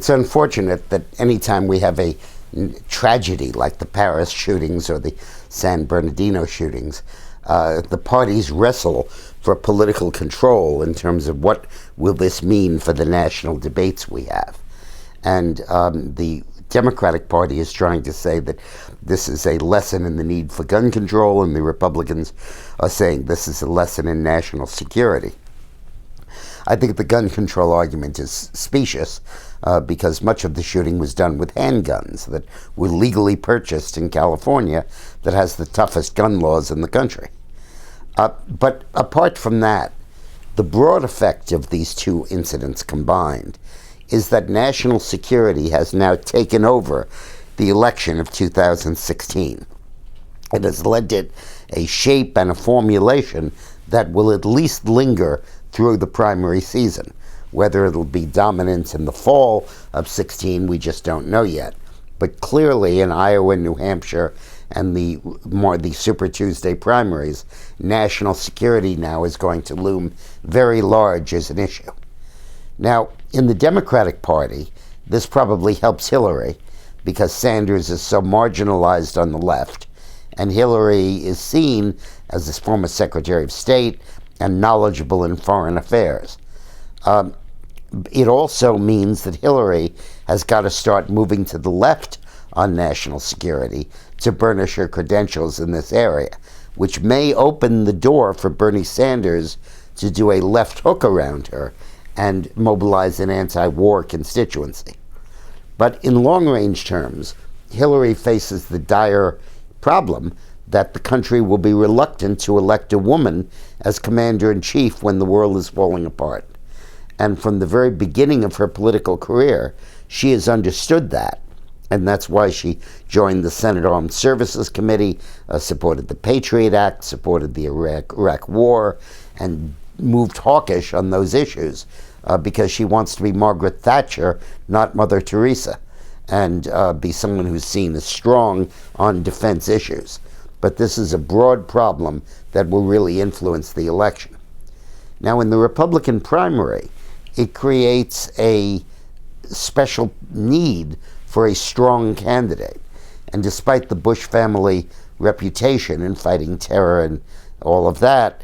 It's unfortunate that anytime we have a tragedy like the Paris shootings or the San Bernardino shootings, the parties wrestle for political control in terms of what will this mean for the national debates we have. And the Democratic Party is trying to say that this is a lesson in the need for gun control, and the Republicans are saying this is a lesson in national security. I think the gun control argument is specious because much of the shooting was done with handguns that were legally purchased in California that has the toughest gun laws in the country. But apart from that, the broad effect of these two incidents combined is that national security has now taken over the election of 2016. It has led to a shape and a formulation that will at least linger through the primary season. Whether it'll be dominant in the fall of 16, we just don't know yet. But clearly in Iowa, New Hampshire, and the Super Tuesday primaries, national security now is going to loom very large as an issue. Now, in the Democratic Party, this probably helps Hillary because Sanders is so marginalized on the left, and Hillary is seen as this former Secretary of State and knowledgeable in foreign affairs. It also means that Hillary has got to start moving to the left on national security to burnish her credentials in this area, which may open the door for Bernie Sanders to do a left hook around her and mobilize an anti-war constituency. But in long-range terms, Hillary faces the dire problem that the country will be reluctant to elect a woman as commander-in-chief when the world is falling apart. And from the very beginning of her political career, she has understood that. And that's why she joined the Senate Armed Services Committee, supported the Patriot Act, supported the Iraq War, and moved hawkish on those issues because she wants to be Margaret Thatcher, not Mother Teresa, and be someone who's seen as strong on defense issues. But this is a broad problem that will really influence the election. Now, in the Republican primary, it creates a special need for a strong candidate. And despite the Bush family reputation in fighting terror and all of that,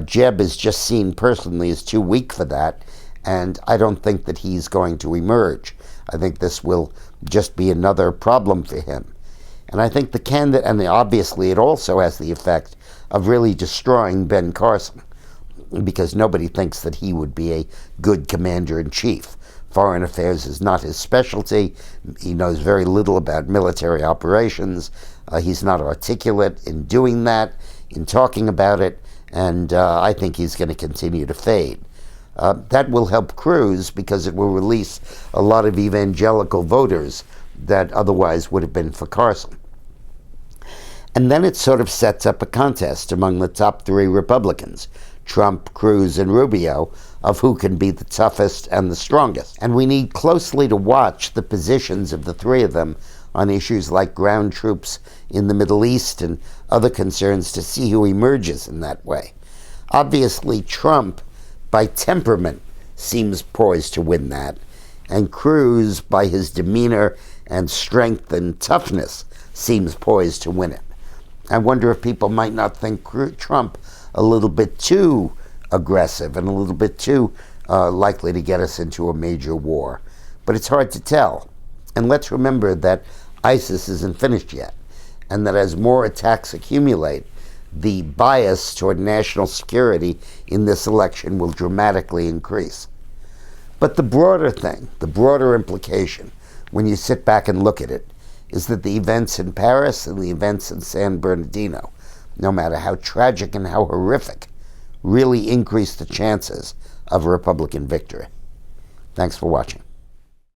Jeb is just seen personally as too weak for that, and I don't think that he's going to emerge. I think this will just be another problem for him. And I think the candidate, and obviously it also has the effect of really destroying Ben Carson, because nobody thinks that he would be a good commander-in-chief. Foreign affairs is not his specialty. He knows very little about military operations. He's not articulate in doing that, in talking about it, and I think he's going to continue to fade. That will help Cruz because it will release a lot of evangelical voters that otherwise would have been for Carson. And then it sort of sets up a contest among the top three Republicans, Trump, Cruz, and Rubio, of who can be the toughest and the strongest. And we need closely to watch the positions of the three of them on issues like ground troops in the Middle East and other concerns to see who emerges in that way. Obviously, Trump, by temperament, seems poised to win that, and Cruz, by his demeanor and strength and toughness, seems poised to win it. I wonder if people might not think Trump a little bit too aggressive and a little bit too likely to get us into a major war. But it's hard to tell. And let's remember that ISIS isn't finished yet, and that as more attacks accumulate, the bias toward national security in this election will dramatically increase. But the broader thing, the broader implication, when you sit back and look at it, is that the events in Paris and the events in San Bernardino, no matter how tragic and how horrific, really increase the chances of a Republican victory. Thanks for watching.